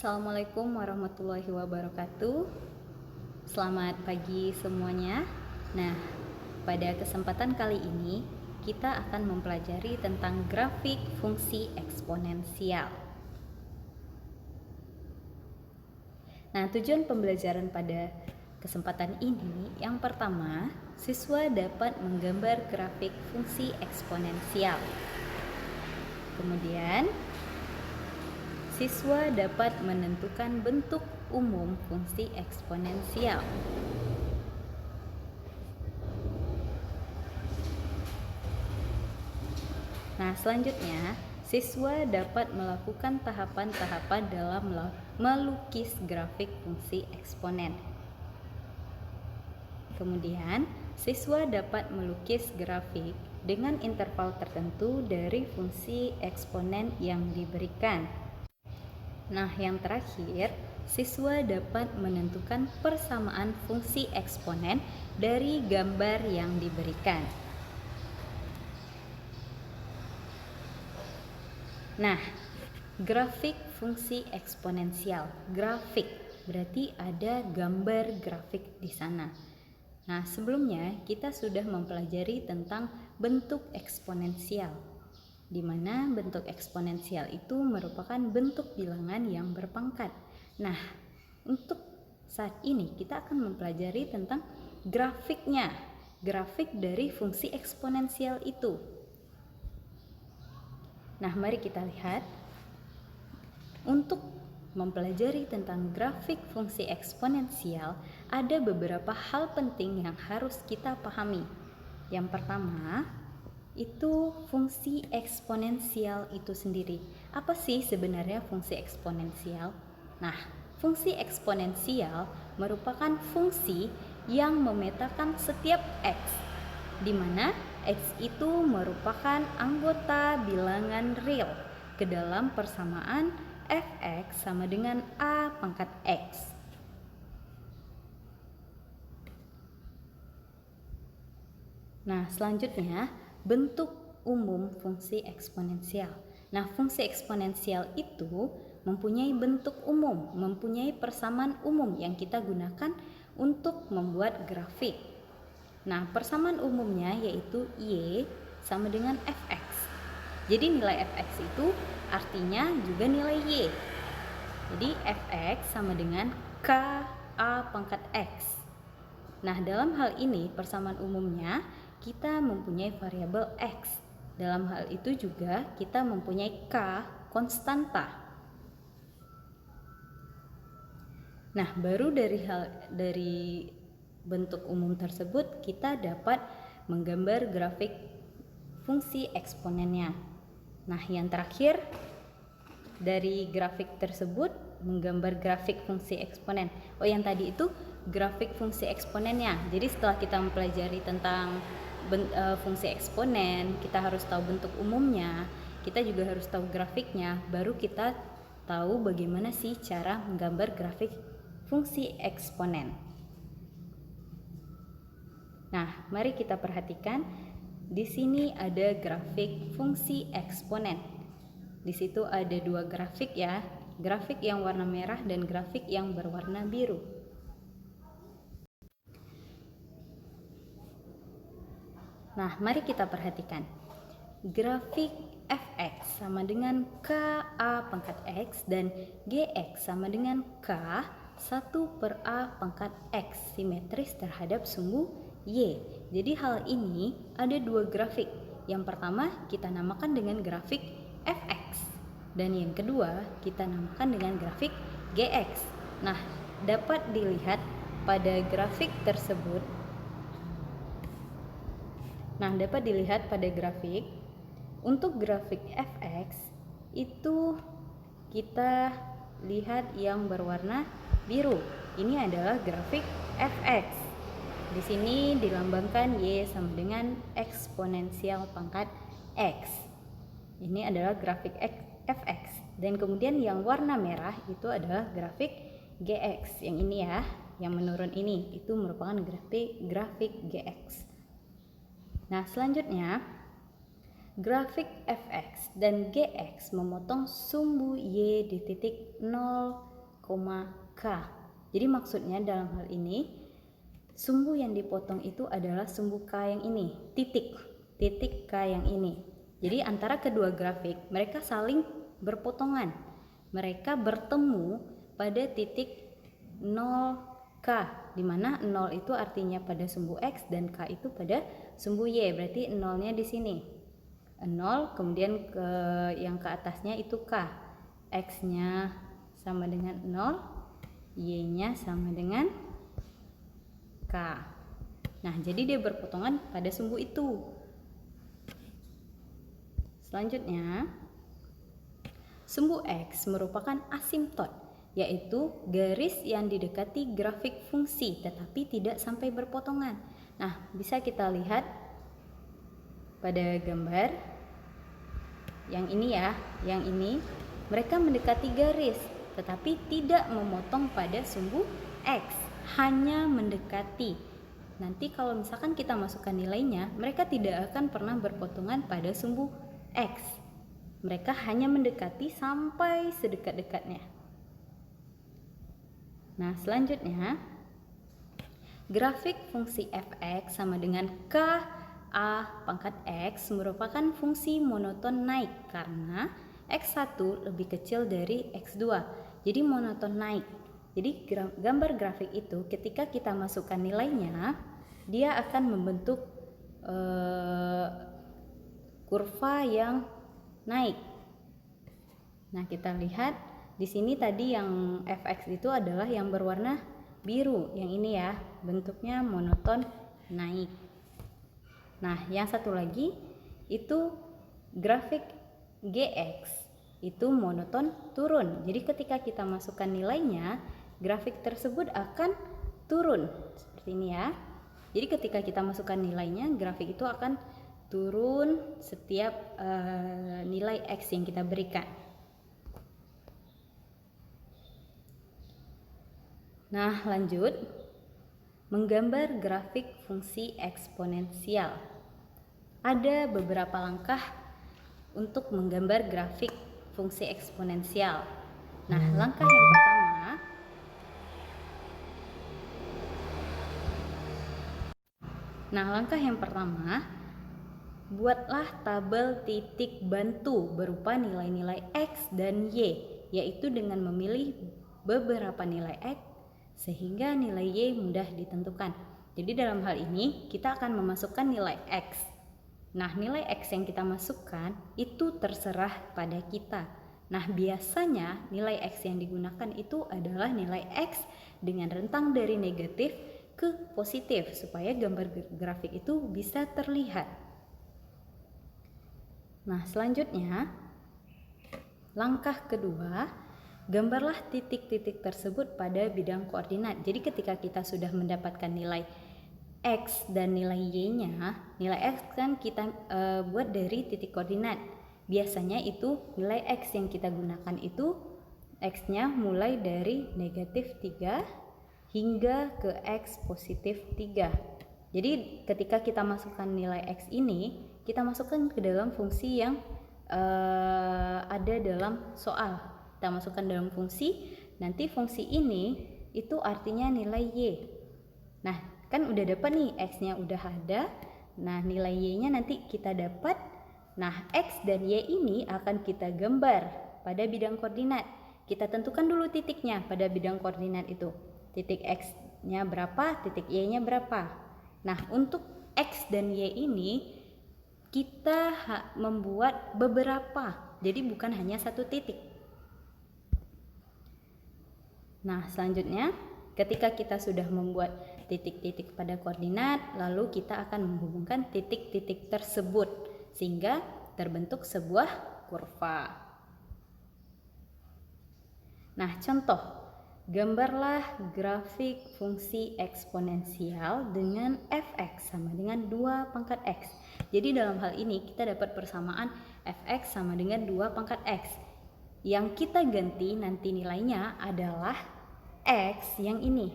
Assalamualaikum warahmatullahi wabarakatuh. Selamat pagi semuanya. Nah, pada kesempatan kali ini kita akan mempelajari tentang grafik fungsi eksponensial. Nah, tujuan pembelajaran pada kesempatan ini yang pertama, siswa dapat menggambar grafik fungsi eksponensial. Kemudian, siswa dapat menentukan bentuk umum fungsi eksponensial. Nah, selanjutnya, siswa dapat melakukan tahapan-tahapan dalam melukis grafik fungsi eksponen. Kemudian, siswa dapat melukis grafik dengan interval tertentu dari fungsi eksponen yang diberikan. Nah, yang terakhir, siswa dapat menentukan persamaan fungsi eksponen dari gambar yang diberikan. Nah, grafik fungsi eksponensial. Grafik berarti ada gambar grafik di sana. Nah, sebelumnya kita sudah mempelajari tentang bentuk eksponensial, di mana bentuk eksponensial itu merupakan bentuk bilangan yang berpangkat. Nah, untuk saat ini kita akan mempelajari tentang grafiknya, grafik dari fungsi eksponensial itu. Nah, mari kita lihat. Untuk mempelajari tentang grafik fungsi eksponensial, ada beberapa hal penting yang harus kita pahami. Yang pertama, itu fungsi eksponensial itu sendiri. Apa sih sebenarnya fungsi eksponensial? Nah, fungsi eksponensial merupakan fungsi yang memetakan setiap x, di mana x itu merupakan anggota bilangan real ke dalam persamaan fx sama dengan a pangkat x. Nah, selanjutnya bentuk umum fungsi eksponensial. Nah, fungsi eksponensial itu mempunyai bentuk umum, mempunyai persamaan umum yang kita gunakan untuk membuat grafik. Nah, persamaan umumnya yaitu y sama dengan fx. Jadi nilai fx itu artinya juga nilai y. Jadi fx sama dengan k a pangkat x. Nah, dalam hal ini persamaan umumnya kita mempunyai variabel x. Dalam hal itu juga kita mempunyai k konstanta. Nah, baru dari bentuk umum tersebut kita dapat menggambar grafik fungsi eksponennya. Nah, yang terakhir dari grafik tersebut menggambar grafik fungsi eksponen. Oh, yang tadi itu grafik fungsi eksponennya. Jadi setelah kita mempelajari tentang fungsi eksponen, kita harus tahu bentuk umumnya, kita juga harus tahu grafiknya, baru kita tahu bagaimana sih cara menggambar grafik fungsi eksponen. Nah, mari kita perhatikan. Di sini ada grafik fungsi eksponen. Di situ ada dua grafik ya, grafik yang warna merah dan grafik yang berwarna biru. Nah, mari kita perhatikan. Grafik fx sama dengan ka pangkat x dan gx sama dengan k 1 per a pangkat x simetris terhadap sumbu y. Jadi hal ini ada dua grafik. Yang pertama kita namakan dengan grafik fx dan yang kedua kita namakan dengan grafik gx. Nah, dapat dilihat pada grafik tersebut. Nah, dapat dilihat pada grafik, untuk grafik fx itu kita lihat yang berwarna biru. Ini adalah grafik fx. Di sini dilambangkan y sama dengan eksponensial pangkat x. Ini adalah grafik fx. Dan kemudian yang warna merah itu adalah grafik gx. Yang ini ya, yang menurun ini itu merupakan grafik gx. Nah, selanjutnya grafik fx dan gx memotong sumbu y di titik 0, K. Jadi maksudnya dalam hal ini sumbu yang dipotong itu adalah sumbu K yang ini, titik K yang ini. Jadi antara kedua grafik mereka saling berpotongan. Mereka bertemu pada titik 0K, di mana 0 itu artinya pada sumbu X dan K itu pada sumbu Y. Berarti 0-nya di sini. 0, kemudian yang ke atasnya itu K. X-nya sama dengan 0, Y-nya sama dengan K. Nah, jadi dia berpotongan pada sumbu itu. Selanjutnya, sumbu X merupakan asimptot, yaitu garis yang didekati grafik fungsi tetapi tidak sampai berpotongan. Nah, bisa kita lihat pada gambar yang ini ya, yang ini mereka mendekati garis tetapi tidak memotong pada sumbu X, hanya mendekati. Nanti kalau misalkan kita masukkan nilainya, mereka tidak akan pernah berpotongan pada sumbu X. Mereka hanya mendekati sampai sedekat-dekatnya. Nah, selanjutnya grafik fungsi f(x) sama dengan K(a) pangkat X merupakan fungsi monoton naik karena X1 lebih kecil dari X2. Jadi monoton naik. Jadi gambar grafik itu ketika kita masukkan nilainya, dia akan membentuk kurva yang naik. Nah, kita lihat di sini tadi yang fx itu adalah yang berwarna biru, yang ini ya, bentuknya monoton naik. Nah, yang satu lagi itu grafik gx, itu monoton turun. Jadi ketika kita masukkan nilainya, grafik tersebut akan turun seperti ini ya. Jadi ketika kita masukkan nilainya, grafik itu akan turun setiap nilai X yang kita berikan. Nah, lanjut menggambar grafik fungsi eksponensial. Ada beberapa langkah untuk menggambar grafik fungsi eksponensial. Nah, langkah yang pertama, buatlah tabel titik bantu berupa nilai-nilai X dan Y, yaitu dengan memilih beberapa nilai X sehingga nilai Y mudah ditentukan. Jadi dalam hal ini kita akan memasukkan nilai X. Nah, nilai X yang kita masukkan itu terserah pada kita. Nah, biasanya nilai X yang digunakan itu adalah nilai X dengan rentang dari negatif ke positif supaya gambar grafik itu bisa terlihat. Nah, selanjutnya langkah kedua, gambarlah titik-titik tersebut pada bidang koordinat. Jadi ketika kita sudah mendapatkan nilai X dan nilai Y-nya, nilai X kan kita buat dari titik koordinat. Biasanya itu nilai X yang kita gunakan itu X-nya mulai dari negatif 3 hingga ke X positif 3. Jadi ketika kita masukkan nilai X ini, kita masukkan ke dalam fungsi yang ada dalam soal. Kita masukkan dalam fungsi, nanti fungsi ini itu artinya nilai Y. Nah, kan udah dapat nih X-nya udah ada. Nah, nilai Y-nya nanti kita dapat. Nah, X dan Y ini akan kita gambar pada bidang koordinat. Kita tentukan dulu titiknya pada bidang koordinat itu. Titik X-nya berapa, titik Y-nya berapa. Nah, untuk X dan Y ini kita membuat beberapa. Jadi bukan hanya satu titik. Nah, selanjutnya ketika kita sudah membuat titik-titik pada koordinat, lalu kita akan menghubungkan titik-titik tersebut sehingga terbentuk sebuah kurva. Nah, contoh, gambarlah grafik fungsi eksponensial dengan fx sama dengan 2 pangkat x. Jadi dalam hal ini kita dapat persamaan fx sama dengan 2 pangkat x. Yang kita ganti nanti nilainya adalah x yang ini.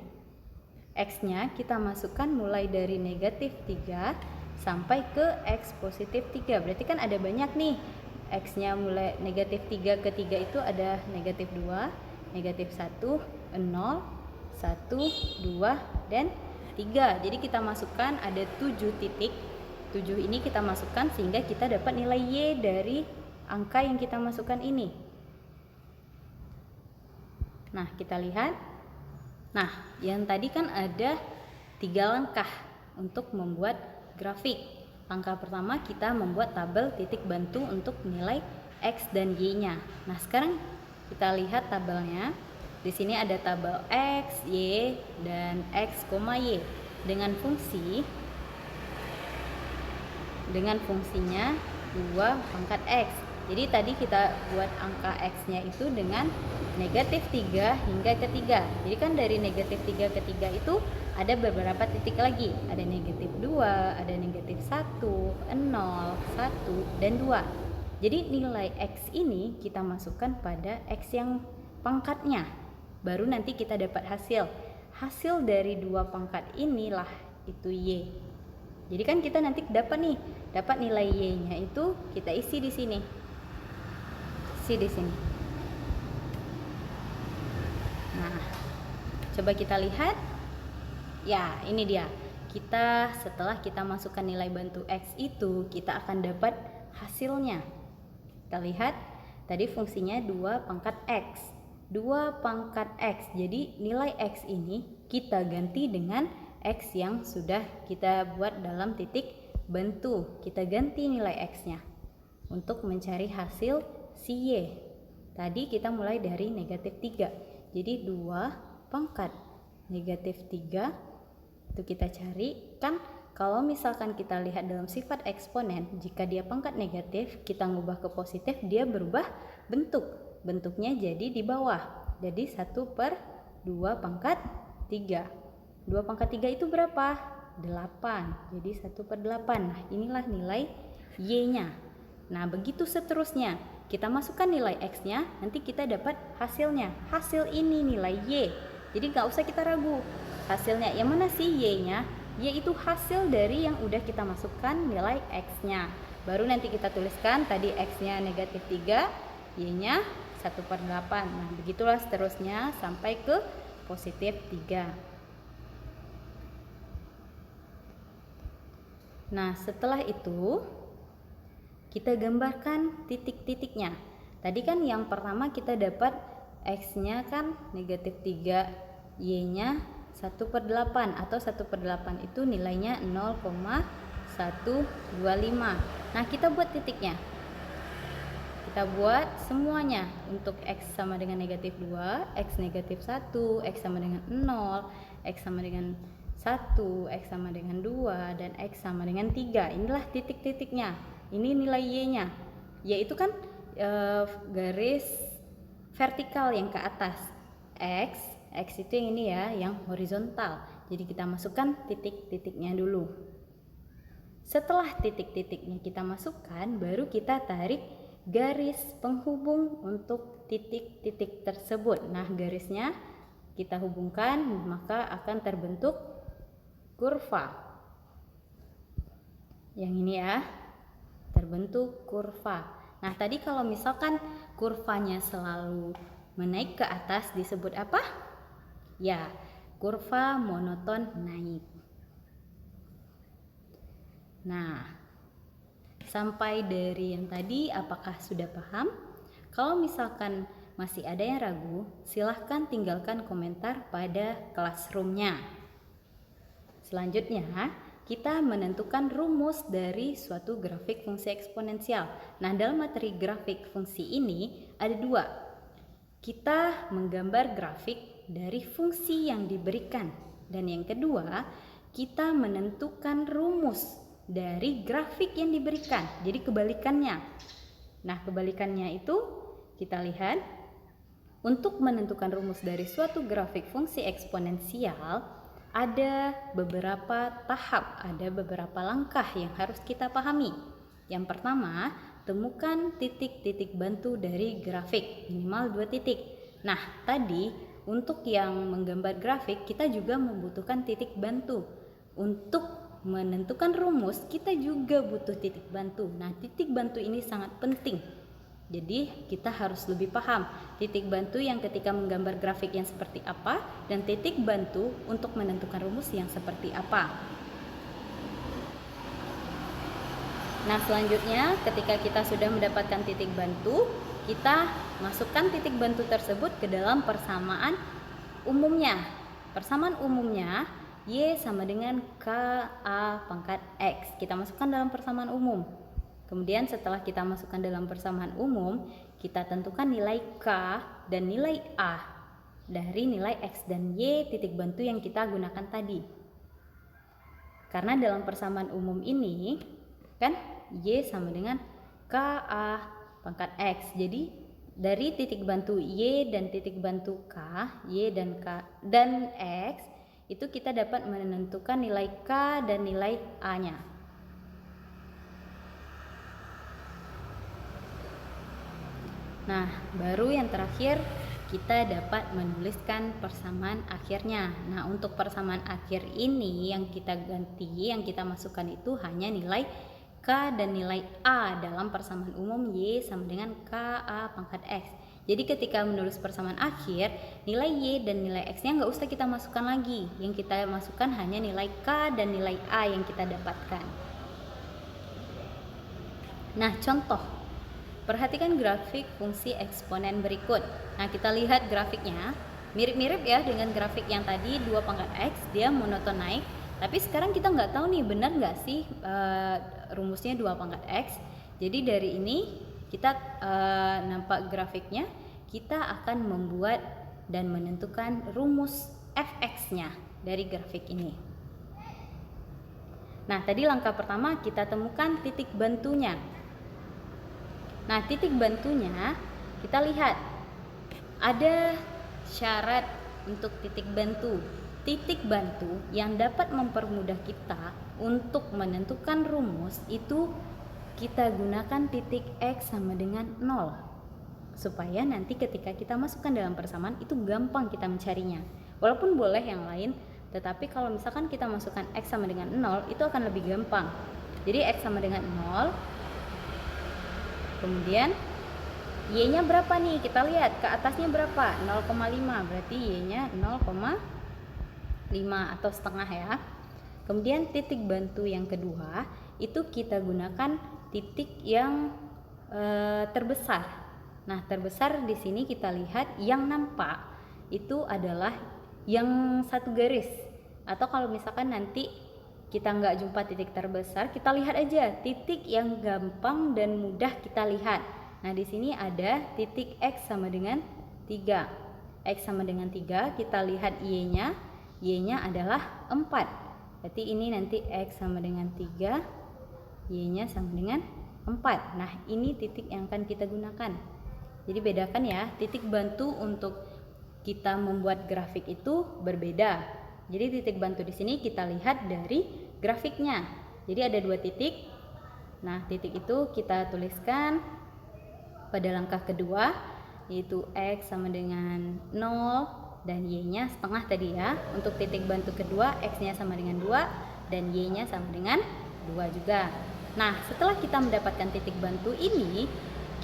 X-nya kita masukkan mulai dari negatif 3 sampai ke X positif 3. Berarti kan ada banyak nih. X-nya mulai negatif 3 ke 3 itu ada negatif 2. negatif 1, 0, 1, 2, dan 3. Jadi kita masukkan ada 7 titik. 7 ini kita masukkan sehingga kita dapat nilai Y dari angka yang kita masukkan ini. Nah, kita lihat. Nah, yang tadi kan ada 3 langkah untuk membuat grafik. Langkah pertama kita membuat tabel titik bantu untuk nilai X dan Y-nya. Nah, sekarang kita lihat tabelnya. Di sini ada tabel X, Y, dan X, Y dengan fungsinya 2 pangkat X. Jadi tadi kita buat angka X-nya itu dengan negatif 3 hingga ke 3. Jadi kan dari negatif 3 ke 3 itu ada beberapa titik lagi. Ada negatif 2, ada negatif 1, 0, 1, dan 2. Jadi nilai X ini kita masukkan pada X yang pangkatnya. Baru nanti kita dapat hasil. Hasil dari 2 pangkat inilah itu Y. Jadi kan kita nanti dapat nilai Y-nya itu kita isi di sini. Nah, coba kita lihat. Ya, ini dia. Setelah kita masukkan nilai bantu X itu, kita akan dapat hasilnya. Kita lihat, tadi fungsinya 2 pangkat X. 2 pangkat X. Jadi nilai X ini kita ganti dengan X yang sudah kita buat dalam titik bantu. Kita ganti nilai X-nya untuk mencari hasil si Y. Tadi kita mulai dari negatif 3. Jadi 2 pangkat negatif 3 itu kita cari. Kan kalau misalkan kita lihat dalam sifat eksponen, jika dia pangkat negatif, kita ngubah ke positif, dia berubah bentuk. Bentuknya jadi di bawah. Jadi 1/2 pangkat 3. 2 pangkat 3 itu berapa? 8. Jadi 1/8. Nah, inilah nilai Y-nya. Nah, begitu seterusnya. Kita masukkan nilai X-nya, nanti kita dapat hasilnya. Hasil ini nilai Y. Jadi nggak usah kita ragu. Hasilnya, yang mana sih Y-nya? Y itu hasil dari yang udah kita masukkan nilai X-nya. Baru nanti kita tuliskan tadi X-nya negatif 3, Y-nya 1/8. Nah, begitulah seterusnya sampai ke positif 3. Nah, setelah itu kita gambarkan titik-titiknya. Tadi kan yang pertama kita dapat X-nya kan negatif 3, Y-nya 1/8 atau 1/8 itu nilainya 0,125. Nah, kita buat titiknya. Kita buat semuanya untuk X sama dengan negatif 2, X negatif 1, X sama dengan 0, X sama dengan 1, X sama dengan 2, dan X sama dengan 3. Inilah titik-titiknya. Ini nilai Y-nya. Y itu kan garis vertikal yang ke atas. X itu yang ini ya, yang horizontal. Jadi kita masukkan titik-titiknya dulu. Setelah titik-titiknya kita masukkan, baru kita tarik garis penghubung untuk titik-titik tersebut. Nah, garisnya kita hubungkan, maka akan terbentuk kurva. Yang ini ya, terbentuk kurva. Nah, tadi kalau misalkan kurvanya selalu menaik ke atas disebut apa? Ya, kurva monoton naik. Nah, sampai dari yang tadi apakah sudah paham? Kalau misalkan masih ada yang ragu, silahkan tinggalkan komentar pada classroom-nya. Selanjutnya, kita menentukan rumus dari suatu grafik fungsi eksponensial. Nah, dalam materi grafik fungsi ini ada 2. Kita menggambar grafik dari fungsi yang diberikan. Dan yang kedua, kita menentukan rumus dari grafik yang diberikan. Jadi kebalikannya. Nah, kebalikannya itu kita lihat. Untuk menentukan rumus dari suatu grafik fungsi eksponensial, ada beberapa tahap, ada beberapa langkah yang harus kita pahami. Yang pertama, temukan titik-titik bantu dari grafik, minimal 2 titik. Nah, tadi untuk yang menggambar grafik, kita juga membutuhkan titik bantu. Untuk menentukan rumus, kita juga butuh titik bantu. Nah, titik bantu ini sangat penting. Jadi, kita harus lebih paham Titik bantu yang ketika menggambar grafik yang seperti apa, dan titik bantu untuk menentukan rumus yang seperti apa. Nah, selanjutnya ketika kita sudah mendapatkan titik bantu, kita masukkan titik bantu tersebut ke dalam persamaan umumnya. Persamaan umumnya Y sama dengan KA pangkat X. Kita masukkan dalam persamaan umum. Kemudian setelah kita masukkan dalam persamaan umum, kita tentukan nilai K dan nilai A dari nilai X dan Y titik bantu yang kita gunakan tadi. Karena dalam persamaan umum ini kan Y sama dengan KA pangkat X. Jadi dari titik bantu Y dan titik bantu K, Y dan K dan X itu kita dapat menentukan nilai K dan nilai A-nya. Nah, baru yang terakhir kita dapat menuliskan persamaan akhirnya. Nah, untuk persamaan akhir ini yang kita ganti, yang kita masukkan itu hanya nilai K dan nilai A dalam persamaan umum Y sama dengan KA pangkat X. Jadi ketika menulis persamaan akhir, nilai Y dan nilai X-nya nggak usah kita masukkan lagi. Yang kita masukkan hanya nilai K dan nilai A yang kita dapatkan. Nah, contoh. Perhatikan grafik fungsi eksponen berikut. Nah, kita lihat grafiknya. Mirip-mirip ya dengan grafik yang tadi 2 pangkat X, dia monoton naik. Tapi sekarang kita nggak tahu nih, benar nggak sih rumusnya 2 pangkat X. Jadi dari ini kita nampak grafiknya, kita akan membuat dan menentukan rumus fx-nya dari grafik ini. Nah, tadi langkah pertama kita temukan titik bantunya. Nah, titik bantunya kita lihat ada syarat untuk titik bantu. Titik bantu yang dapat mempermudah kita untuk menentukan rumus itu kita gunakan titik X sama dengan 0. Supaya nanti ketika kita masukkan dalam persamaan itu gampang kita mencarinya. Walaupun boleh yang lain, tetapi kalau misalkan kita masukkan X sama dengan 0 itu akan lebih gampang. Jadi X sama dengan 0. Kemudian Y-nya berapa nih? Kita lihat ke atasnya berapa? 0,5. Berarti Y-nya 0,5 atau setengah ya. Kemudian titik bantu yang kedua itu kita gunakan titik yang terbesar. Nah, terbesar di sini kita lihat yang nampak itu adalah yang satu garis. Atau kalau misalkan nanti kita nggak jumpa titik terbesar, kita lihat aja titik yang gampang dan mudah kita lihat. Nah, di sini ada titik X sama dengan 3. X sama dengan 3, kita lihat Y-nya. Y-nya adalah 4. Berarti ini nanti X sama dengan 3, Y-nya sama dengan 4. Nah, ini titik yang akan kita gunakan. Jadi bedakan ya, titik bantu untuk kita membuat grafik itu berbeda. Jadi titik bantu di sini kita lihat dari grafiknya. Jadi ada 2 titik. Nah, titik itu kita tuliskan pada langkah kedua, yaitu X sama dengan 0 dan Y-nya setengah tadi ya. Untuk titik bantu kedua, X-nya sama dengan 2 dan Y-nya sama dengan 2 juga. Nah, setelah kita mendapatkan titik bantu ini,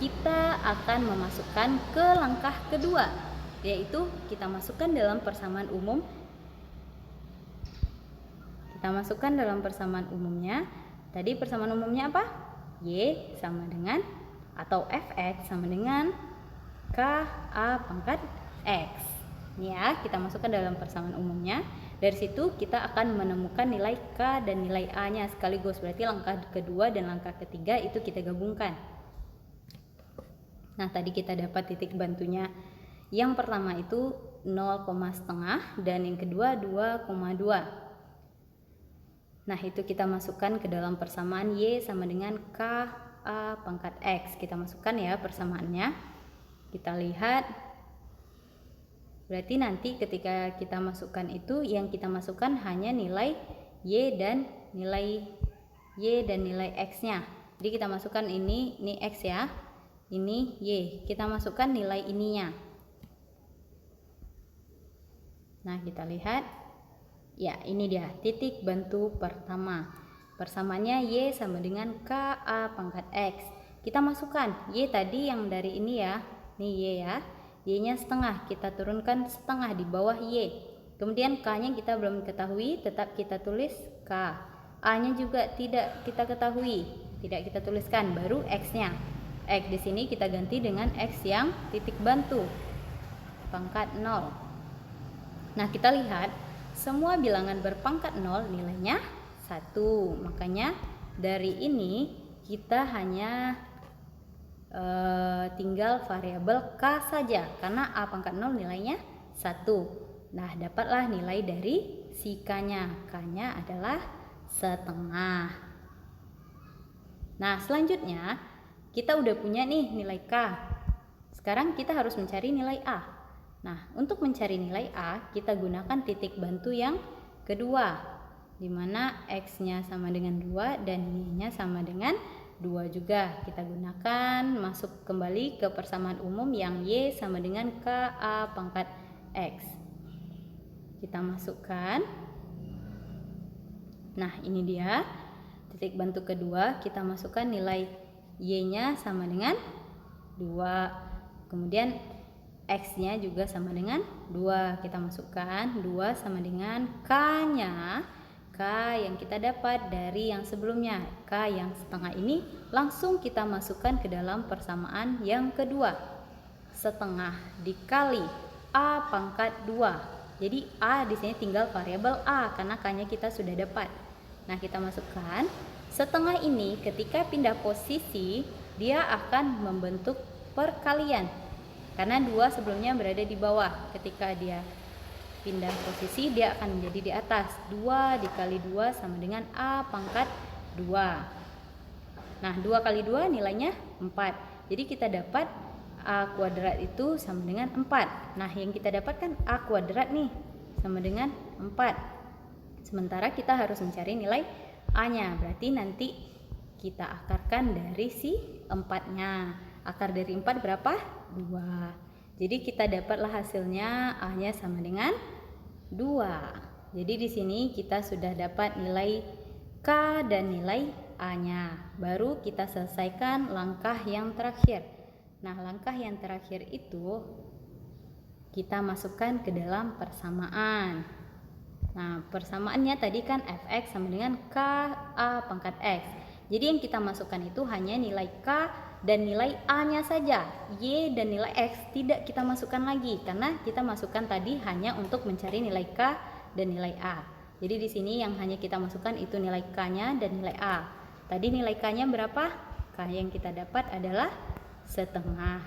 kita akan memasukkan ke langkah kedua, yaitu kita masukkan dalam persamaan umum. Kita masukkan dalam persamaan umumnya. Tadi persamaan umumnya apa? Y sama dengan atau fx sama dengan KA pangkat X. Ini ya, kita masukkan dalam persamaan umumnya. Dari situ kita akan menemukan nilai K dan nilai A-nya sekaligus. Berarti langkah kedua dan langkah ketiga itu kita gabungkan. Nah, tadi kita dapat titik bantunya. Yang pertama itu 0,5 dan yang kedua 2,2. Nah, itu kita masukkan ke dalam persamaan Y sama dengan KA pangkat X. Kita masukkan ya persamaannya. Kita lihat. Berarti nanti ketika kita masukkan itu, yang kita masukkan hanya nilai Y dan nilai X-nya. Jadi kita masukkan ini X ya. Ini Y. Kita masukkan nilai ininya. Nah, kita lihat. Ya, ini dia titik bantu pertama. Persamaannya Y sama dengan KA pangkat X. Kita masukkan Y tadi yang dari ini ya. Ini Y ya. Y-nya setengah, kita turunkan setengah di bawah Y. Kemudian K-nya kita belum ketahui, tetap kita tulis K. A-nya juga tidak kita ketahui, tidak kita tuliskan, baru X-nya. X di sini kita ganti dengan X yang titik bantu, pangkat 0. Nah, kita lihat semua bilangan berpangkat 0 nilainya 1. Makanya dari ini kita hanya tinggal variabel K saja, karena A pangkat 0 nilainya 1. Nah, dapatlah nilai dari si K-nya. K-nya adalah setengah. Nah, selanjutnya kita udah punya nih nilai K. Sekarang kita harus mencari nilai A. Nah, untuk mencari nilai A, kita gunakan titik bantu yang kedua, di mana X-nya sama dengan 2 dan Y-nya sama dengan 2 juga. Kita gunakan, masuk kembali ke persamaan umum yang Y sama dengan KA pangkat X. Kita masukkan. Nah, ini dia titik bantu kedua, kita masukkan nilai Y-nya sama dengan 2. Kemudian X-nya juga sama dengan 2. Kita masukkan 2 sama dengan K-nya. K yang kita dapat dari yang sebelumnya, K yang setengah ini langsung kita masukkan ke dalam persamaan yang kedua. Setengah dikali A pangkat 2. Jadi A di sini tinggal variabel A karena K-nya kita sudah dapat. Nah, kita masukkan setengah ini ketika pindah posisi dia akan membentuk perkalian. Karena 2 sebelumnya berada di bawah, ketika dia pindah posisi dia akan menjadi di atas. 2 dikali 2 sama dengan A pangkat 2. Nah, 2 kali 2 nilainya 4. Jadi kita dapat A kuadrat itu sama dengan 4. Nah, yang kita dapatkan A kuadrat nih sama dengan 4. Sementara kita harus mencari nilai A-nya. Berarti nanti kita akarkan dari si 4-nya. Akar dari 4 berapa? 2. Jadi kita dapatlah hasilnya A-nya sama dengan 2. Jadi di sini kita sudah dapat nilai K dan nilai A-nya. Baru kita selesaikan langkah yang terakhir. Nah, langkah yang terakhir itu kita masukkan ke dalam persamaan. Nah, persamaannya tadi kan fx sama dengan KA pangkat X. Jadi yang kita masukkan itu hanya nilai K dan nilai A-nya saja. Y dan nilai X tidak kita masukkan lagi karena kita masukkan tadi hanya untuk mencari nilai K dan nilai A. Jadi di sini yang hanya kita masukkan itu nilai K-nya dan nilai A. Tadi nilai K-nya berapa? K yang kita dapat adalah setengah.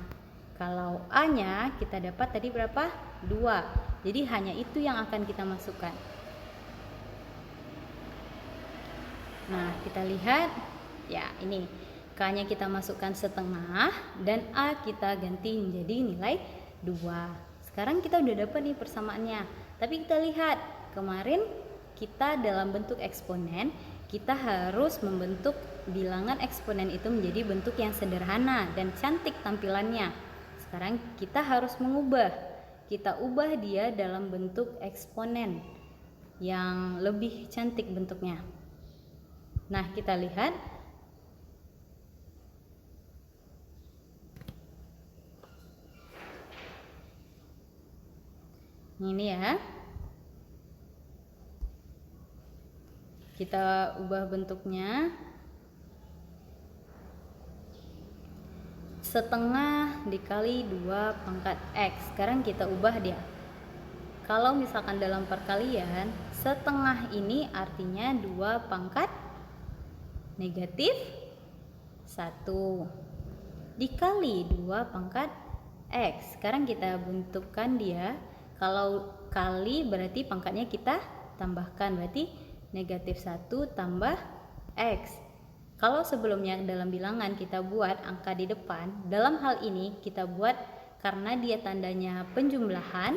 Kalau A-nya kita dapat tadi berapa? 2. Jadi hanya itu yang akan kita masukkan. Nah, kita lihat ya, ini K-nya kita masukkan setengah dan A kita ganti menjadi nilai 2. Sekarang kita udah dapat nih persamaannya. Tapi kita lihat, kemarin kita dalam bentuk eksponen, kita harus membentuk bilangan eksponen itu menjadi bentuk yang sederhana dan cantik tampilannya. Sekarang kita harus mengubah. Kita ubah dia dalam bentuk eksponen yang lebih cantik bentuknya. Nah, kita lihat. Ini ya. Kita ubah bentuknya. Setengah dikali 2 pangkat X. Sekarang kita ubah dia. Kalau misalkan dalam perkalian, setengah ini artinya 2 pangkat negatif 1 dikali 2 pangkat X. Sekarang kita bentukkan dia. Kalau kali berarti pangkatnya kita tambahkan, berarti negatif 1 tambah X. Kalau sebelumnya dalam bilangan kita buat angka di depan, dalam hal ini kita buat karena dia tandanya penjumlahan,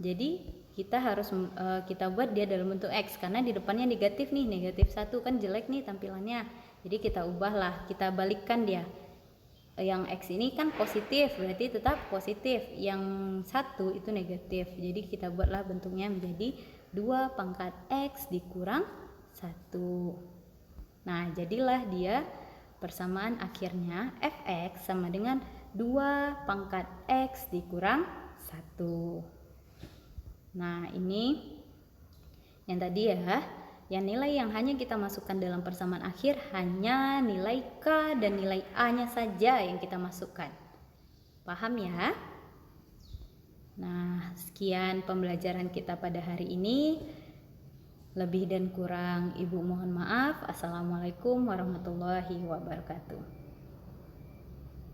jadi kita harus kita buat dia dalam bentuk X karena di depannya negatif nih, negatif 1 kan jelek nih tampilannya. Jadi kita ubahlah, kita balikkan dia. Yang X ini kan positif, berarti tetap positif. Yang 1 itu negatif. Jadi kita buatlah bentuknya menjadi 2 pangkat X dikurang 1. Nah, jadilah dia persamaan akhirnya fx sama dengan 2 pangkat X dikurang 1. Nah, ini yang tadi ya, yang nilai yang hanya kita masukkan dalam persamaan akhir hanya nilai K dan nilai A-nya saja yang kita masukkan. Paham ya? Nah, sekian pembelajaran kita pada hari ini. Lebih dan kurang Ibu mohon maaf. Assalamualaikum warahmatullahi wabarakatuh.